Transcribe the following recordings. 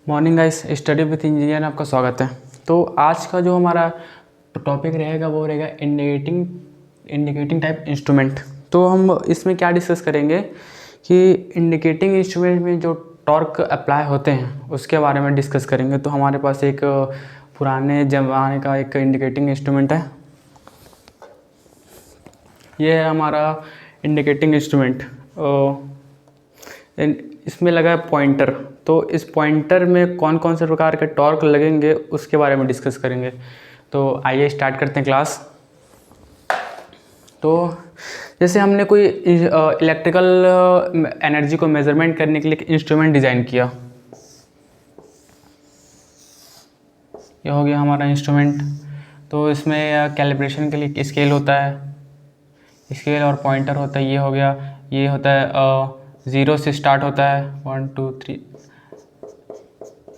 Morning guys, study with engineer आपका स्वागत है। तो आज का जो हमारा टॉपिक रहेगा वो रहेगा इंडिकेटिंग टाइप इंस्ट्रूमेंट। तो हम इसमें क्या डिस्कस करेंगे कि इंडिकेटिंग इंस्ट्रूमेंट में जो टॉर्क अप्लाई होते हैं उसके बारे में डिस्कस करेंगे। तो हमारे पास एक पुराने ज़माने का एक इंडिकेटिंग इंस्ट्रूमेंट है, ये है हमारा इंडिकेटिंग इंस्ट्रूमेंट। इसमें लगा है पॉइंटर। तो इस पॉइंटर में कौन कौन से प्रकार के टॉर्क लगेंगे उसके बारे में डिस्कस करेंगे। तो आइए स्टार्ट करते हैं क्लास। तो जैसे हमने कोई इलेक्ट्रिकल एनर्जी को मेज़रमेंट करने के लिए इंस्ट्रूमेंट डिज़ाइन किया, यह हो गया हमारा इंस्ट्रूमेंट। तो इसमें कैलिब्रेशन के लिए स्केल होता है, स्केल और पॉइंटर होता है। ये हो गया, ये होता है 0 से स्टार्ट होता है, 1 2 3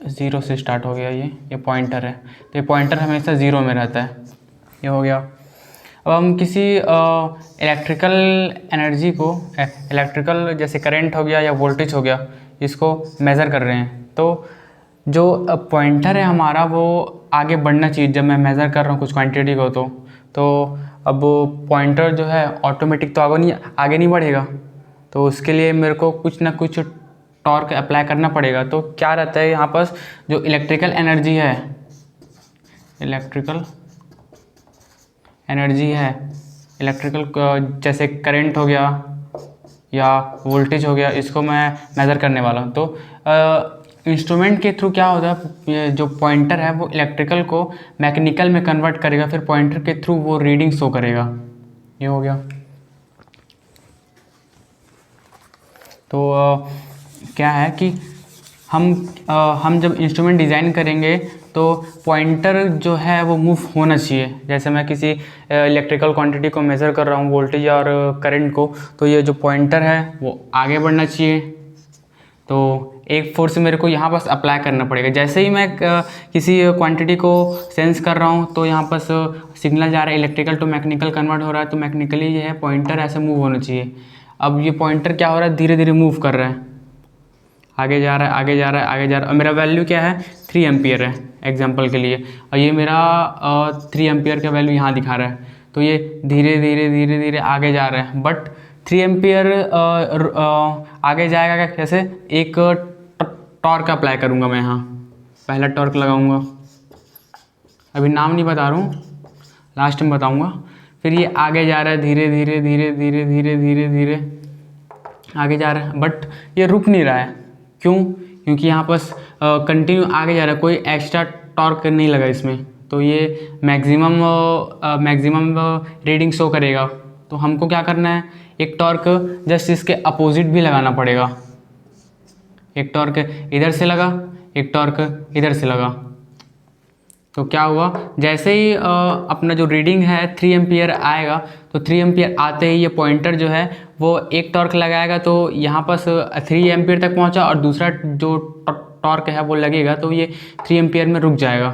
0 से स्टार्ट हो गया। ये पॉइंटर है, तो ये पॉइंटर हमेशा 0 में रहता है। ये हो गया। अब हम किसी इलेक्ट्रिकल एनर्जी को, इलेक्ट्रिकल जैसे करंट हो गया या वोल्टेज हो गया, इसको मेज़र कर रहे हैं। तो जो पॉइंटर है हमारा वो आगे बढ़ना चाहिए। जब मैं मेज़र कर रहा हूँ कुछ क्वांटिटी को, तो अब पॉइंटर जो है ऑटोमेटिक तो आगे नहीं बढ़ेगा। तो उसके लिए मेरे को कुछ ना कुछ टॉर्क अप्लाई करना पड़ेगा। तो क्या रहता है यहाँ पर, जो इलेक्ट्रिकल एनर्जी है, इलेक्ट्रिकल जैसे करंट हो गया या वोल्टेज हो गया, इसको मैं मेज़र करने वाला हूँ। तो इंस्ट्रूमेंट के थ्रू क्या होता है, ये जो पॉइंटर है वो इलेक्ट्रिकल को मैकेनिकल में कन्वर्ट करेगा, फिर पॉइंटर के थ्रू वो रीडिंग शो करेगा। ये हो गया। तो क्या है कि हम जब इंस्ट्रूमेंट डिज़ाइन करेंगे तो पॉइंटर जो है वो मूव होना चाहिए। जैसे मैं किसी इलेक्ट्रिकल क्वांटिटी को मेज़र कर रहा हूँ, वोल्टेज और करंट को, तो ये जो पॉइंटर है वो आगे बढ़ना चाहिए। तो एक फोर्स मेरे को यहाँ पास अप्लाई करना पड़ेगा। जैसे ही मैं किसी क्वांटिटी को सेंस कर रहा हूँ तो यहाँ पास सिग्नल जा रहा है, इलेक्ट्रिकल टू मैकेनिकल कन्वर्ट हो रहा है। तो मैकेनिकली ये है पॉइंटर ऐसे मूव होना चाहिए। अब ये पॉइंटर क्या हो रहा है, धीरे धीरे मूव कर रहा है, आगे जा रहा है, आगे जा रहा है, आगे जा रहा है। और मेरा वैल्यू क्या है, 3 एम्पियर है एग्जांपल के लिए, और ये मेरा 3 एम्पियर का वैल्यू यहाँ दिखा रहा है। तो ये धीरे धीरे धीरे धीरे आगे जा रहा है, बट 3 एम्पियर आगे जाएगा कैसे, एक टॉर्क अप्लाई करूँगा मैं यहाँ। पहला टॉर्क लगाऊँगा, अभी नाम नहीं बता रहा हूँ, लास्ट में बताऊँगा। फिर ये आगे जा रहा है, धीरे धीरे धीरे धीरे धीरे धीरे धीरे आगे जा रहा है, बट ये रुक नहीं रहा है। क्यों? क्योंकि यहाँ पर कंटिन्यू आगे जा रहा है, कोई एक्स्ट्रा टॉर्क नहीं लगा इसमें। तो ये मैक्सिमम रीडिंग शो करेगा। तो हमको क्या करना है, एक टॉर्क जस्ट इसके अपोजिट भी लगाना पड़ेगा। एक टॉर्क इधर से लगा, एक टॉर्क इधर से लगा। तो क्या हुआ, जैसे ही अपना जो रीडिंग है 3 एम्पियर आएगा, तो 3 एम्पियर आते ही ये पॉइंटर जो है वो एक टॉर्क लगाएगा। तो यहाँ पर 3 एम्पियर तक पहुँचा, और दूसरा जो टॉर्क है वो लगेगा, तो ये 3 एम्पियर में रुक जाएगा।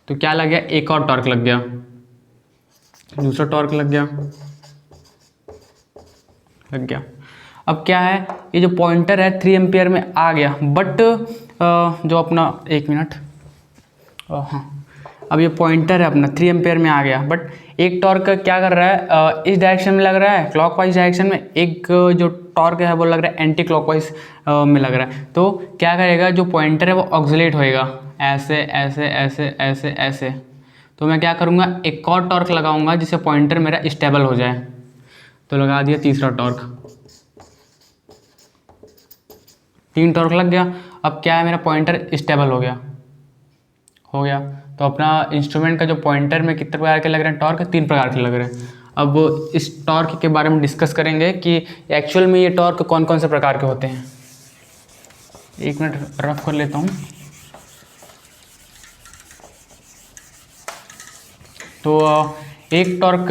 तो क्या लग गया, एक और टॉर्क लग गया, दूसरा टॉर्क लग गया। अब क्या है, ये जो पॉइंटर है 3 एम्पियर में आ गया, बट जो अपना, एक मिनट, हाँ, अब ये पॉइंटर है अपना 3 एम्पियर में आ गया, बट एक टॉर्क क्या कर रहा है, इस डायरेक्शन में लग रहा है, क्लॉकवाइज डायरेक्शन में। एक जो टॉर्क है वो लग रहा है एंटी क्लॉकवाइज में लग रहा है। तो क्या करेगा, जो पॉइंटर है वो ऑक्सिलेट होएगा, ऐसे ऐसे ऐसे ऐसे ऐसे। तो मैं क्या करूँगा, एक और टॉर्क लगाऊंगा जिससे पॉइंटर मेरा स्टेबल हो जाए। तो लगा दिया तीसरा टॉर्क, 3 टॉर्क लग गया। अब क्या है, मेरा पॉइंटर स्टेबल हो गया। तो अपना इंस्ट्रूमेंट का जो पॉइंटर में कितने प्रकार के लग रहे हैं टॉर्क, 3 प्रकार के लग रहे हैं। अब इस टॉर्क के बारे में डिस्कस करेंगे कि एक्चुअल में ये टॉर्क कौन कौन से प्रकार के होते हैं। एक मिनट रफ कर लेता हूँ। तो एक टॉर्क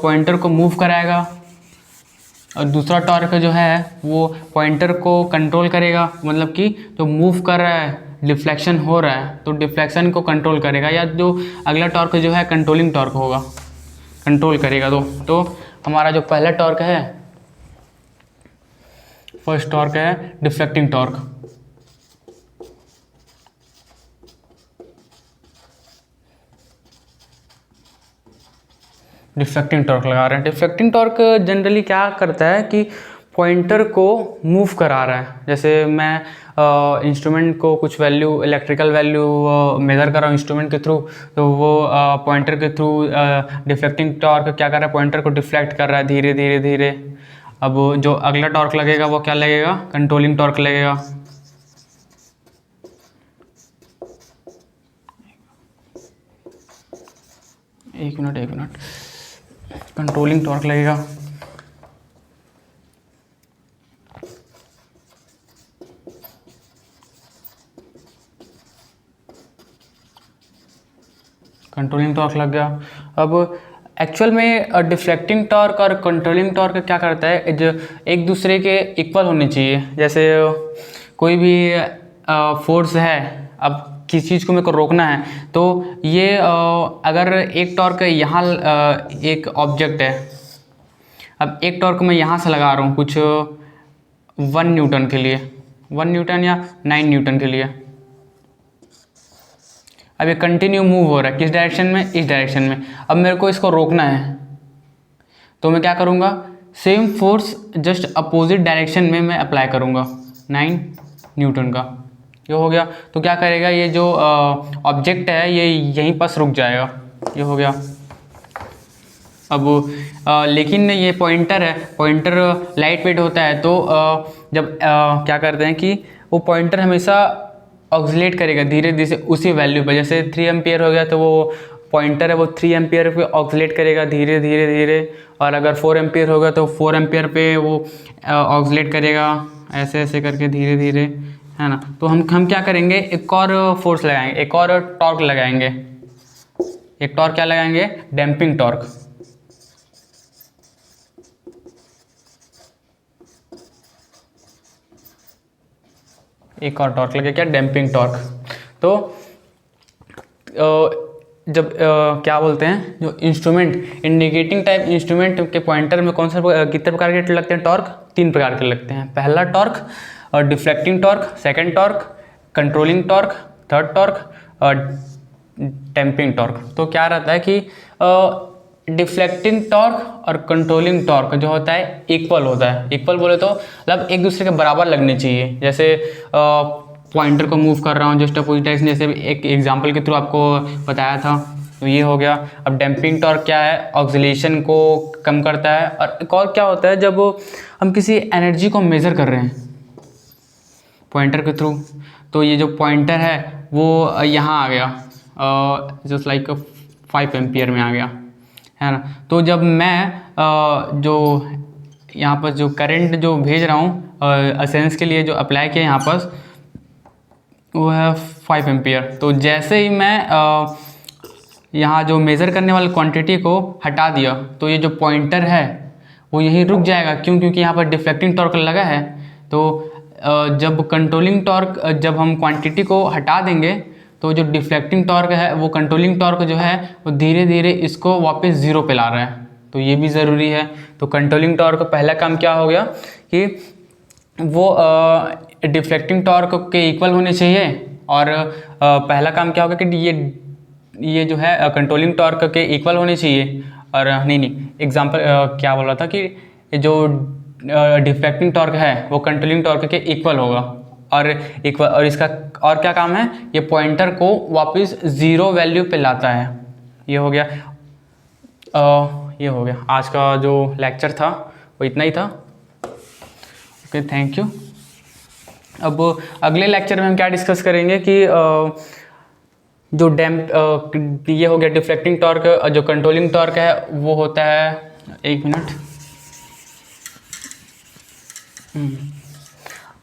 पॉइंटर को मूव कराएगा, और दूसरा टॉर्क जो है वो पॉइंटर को कंट्रोल करेगा। मतलब कि जो मूव कर रहा है, डिफ्लेक्शन हो रहा है, तो डिफ्लेक्शन को कंट्रोल करेगा। या जो अगला टॉर्क जो है कंट्रोलिंग टॉर्क होगा, कंट्रोल करेगा। तो हमारा जो पहला टॉर्क है, फर्स्ट टॉर्क है डिफ्लेक्टिंग टॉर्क। डिफ्लेक्टिंग टॉर्क लगा रहे हैं। डिफ्लेक्टिंग टॉर्क जनरली क्या करता है कि पॉइंटर को मूव करा रहा है। जैसे मैं इंस्ट्रूमेंट को कुछ वैल्यू, इलेक्ट्रिकल वैल्यू मेज़र कर रहा हूँ इंस्ट्रूमेंट के थ्रू, तो वो पॉइंटर के थ्रू डिफ्लेक्टिंग टॉर्क क्या कर रहा है, पॉइंटर को डिफ्लेक्ट कर रहा है धीरे धीरे धीरे। अब जो अगला टॉर्क लगेगा वो क्या लगेगा, कंट्रोलिंग टॉर्क लगेगा। एक मिनट, कंट्रोलिंग टॉर्क लगेगा। कंट्रोलिंग टॉर्क लग गया। अब एक्चुअल में डिफ्लेक्टिंग टॉर्क और कंट्रोलिंग टॉर्क क्या करता है, जो एक दूसरे के इक्वल होने चाहिए। जैसे कोई भी फोर्स है, अब किसी चीज़ को मेरे को रोकना है, तो ये अगर एक टॉर्क यहाँ एक ऑब्जेक्ट है, अब एक टॉर्क मैं यहाँ से लगा रहा हूँ कुछ 1 न्यूटन के लिए, 1 न्यूटन या 9 न्यूटन के लिए। अब ये कंटिन्यू मूव हो रहा है, किस डायरेक्शन में, इस डायरेक्शन में। अब मेरे को इसको रोकना है, तो मैं क्या करूँगा, same force just opposite direction में मैं अप्लाई करूँगा, 9 न्यूटन का। ये हो गया। तो क्या करेगा, ये जो ऑब्जेक्ट है ये यहीं पास रुक जाएगा। ये हो गया। अब लेकिन ये पॉइंटर है, पॉइंटर लाइट वेट होता है, तो जब क्या करते हैं कि वो पॉइंटर हमेशा ऑक्सीलेट करेगा धीरे धीरे उसी वैल्यू पर। जैसे 3 एम्पियर हो गया तो वो पॉइंटर है वो 3 एम्पियर पे ऑक्सीलेट करेगा धीरे धीरे धीरे। और अगर 4 एम्पियर होगा तो 4 एम्पियर पे वो ऑक्सीलेट करेगा ऐसे ऐसे करके धीरे धीरे, है ना। तो हम क्या करेंगे, एक और फोर्स लगाएंगे, एक और टॉर्क लगाएंगे। एक टॉर्क क्या लगाएंगे, डैम्पिंग टॉर्क। एक और टॉर्क लगे, क्या, डैम्पिंग टॉर्क। तो जब क्या बोलते हैं, जो इंस्ट्रूमेंट, इंडिकेटिंग टाइप इंस्ट्रूमेंट के पॉइंटर में कौन सा कितने प्रकार के लगते हैं टॉर्क, 3 प्रकार के लगते हैं। पहला टॉर्क और deflecting torque, second torque controlling torque, third torque और डैम्पिंग टॉर्क। तो क्या रहता है कि डिफ्लेक्टिंग टॉर्क और कंट्रोलिंग टॉर्क जो होता है इक्वल होता है। इक्वल बोले तो मतलब एक दूसरे के बराबर लगने चाहिए। जैसे पॉइंटर को मूव कर रहा हूँ जस्ट अपोजिट डायरेक्शन, जैसे एक एग्जांपल के थ्रू आपको बताया था, तो ये हो गया। अब डैम्पिंग टॉर्क क्या है, ऑक्सीलेशन को कम करता है। और एक और क्या होता है, जब हम किसी एनर्जी को मेज़र कर रहे हैं पॉइंटर के थ्रू, तो ये जो पॉइंटर है वो यहाँ आ गया, जस्ट लाइक 5 एम्पियर में आ गया, है ना। तो जब मैं जो यहाँ पर जो करंट जो भेज रहा हूँ असेंस के लिए जो अप्लाई किया यहाँ पर, वो है 5 एम्पियर। तो जैसे ही मैं यहाँ जो मेज़र करने वाले क्वांटिटी को हटा दिया, तो ये जो पॉइंटर है वो यहीं रुक जाएगा। क्यों? क्योंकि यहाँ पर डिफ्लेक्टिंग टॉर्क लगा है। तो जब कंट्रोलिंग टॉर्क, जब हम क्वांटिटी को हटा देंगे, तो जो डिफ्लेक्टिंग टॉर्क है वो कंट्रोलिंग टॉर्क जो है वो धीरे धीरे इसको वापस ज़ीरो पे ला रहा है। तो ये भी ज़रूरी है। तो कंट्रोलिंग टॉर्क पहला काम क्या हो गया कि वो डिफ्लेक्टिंग टॉर्क के इक्वल होने चाहिए। और पहला काम क्या होगा कि ये जो है कंट्रोलिंग टॉर्क के इक्वल होने चाहिए। और नहीं एग्जांपल क्या बोल रहा था कि जो डिफ्लेक्टिंग टॉर्क है वो कंट्रोलिंग टॉर्क के इक्वल होगा। और इक्वल, और इसका और क्या काम है, ये पॉइंटर को वापस ज़ीरो वैल्यू पे लाता है। ये हो गया। ये हो गया आज का जो लेक्चर था वो इतना ही था। Okay, thank you. अब अगले लेक्चर में हम क्या डिस्कस करेंगे कि जो ये हो गया डिफ्लेक्टिंग टॉर्क, जो कंट्रोलिंग टॉर्क है वो होता है, एक मिनट,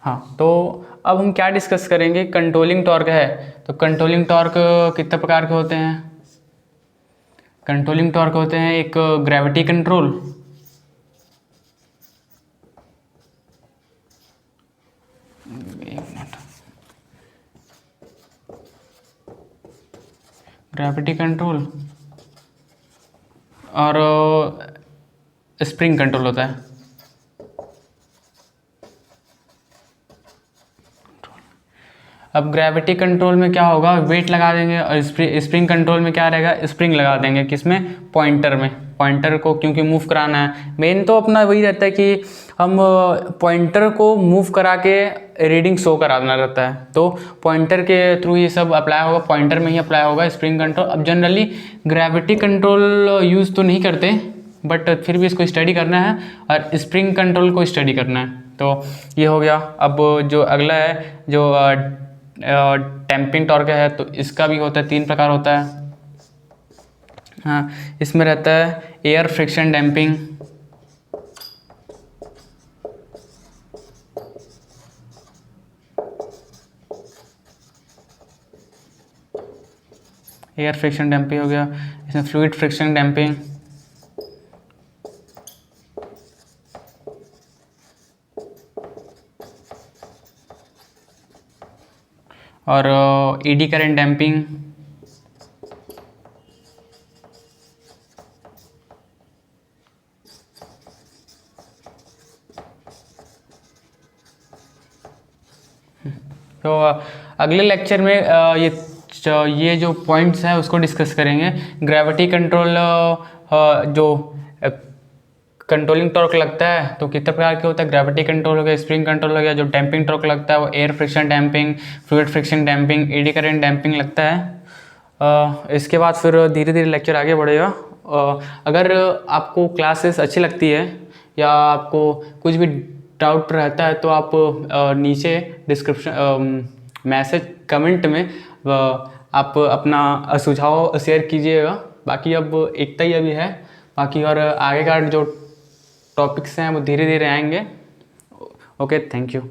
हाँ। तो अब हम क्या डिस्कस करेंगे, कंट्रोलिंग टॉर्क है तो कंट्रोलिंग टॉर्क कितने प्रकार के होते हैं। कंट्रोलिंग टॉर्क होते हैं, एक ग्रेविटी कंट्रोल, ग्रेविटी कंट्रोल और स्प्रिंग कंट्रोल होता है। अब ग्रेविटी कंट्रोल में क्या होगा, वेट लगा देंगे, और स्प्रिंग कंट्रोल में क्या रहेगा, स्प्रिंग लगा देंगे, किसमें, पॉइंटर में। पॉइंटर को क्योंकि मूव कराना है। मेन तो अपना वही रहता है कि हम पॉइंटर को मूव करा के रीडिंग शो कराना रहता है, तो पॉइंटर के थ्रू ये सब अप्लाई होगा, पॉइंटर में ही अप्लाई होगा स्प्रिंग कंट्रोल। अब जनरली ग्रेविटी कंट्रोल यूज़ तो नहीं करते, बट फिर भी इसको स्टडी करना है और स्प्रिंग कंट्रोल को स्टडी करना है। तो ये हो गया। अब जो अगला है जो डैम्पिंग टॉर्क है, तो इसका भी होता है, 3 प्रकार होता है। हाँ, इसमें रहता है air friction damping, air friction damping हो गया। इसमें फ्लूइड फ्रिक्शन डैम्पिंग, और ईडी करंट डैम्पिंग, तो अगले लेक्चर में ये जो पॉइंट्स हैं उसको डिस्कस करेंगे। ग्रेविटी कंट्रोल जो कंट्रोलिंग टॉर्क लगता है तो कितने प्रकार के होता है, ग्रेविटी कंट्रोल हो गया, स्प्रिंग कंट्रोल हो गया। जो डैम्पिंग टॉर्क लगता है वो air friction damping, fluid friction damping, eddy current damping लगता है। इसके बाद फिर धीरे धीरे लेक्चर आगे बढ़ेगा। अगर आपको क्लासेस अच्छी लगती है या आपको कुछ भी डाउट रहता है तो आप नीचे डिस्क्रिप्शन मैसेज कमेंट में आप अपना सुझाव शेयर कीजिएगा। बाकी अब इतना ही अभी है, बाकी और आगे का जो टॉपिक्स हैं वो धीरे धीरे आएंगे। Okay, thank you.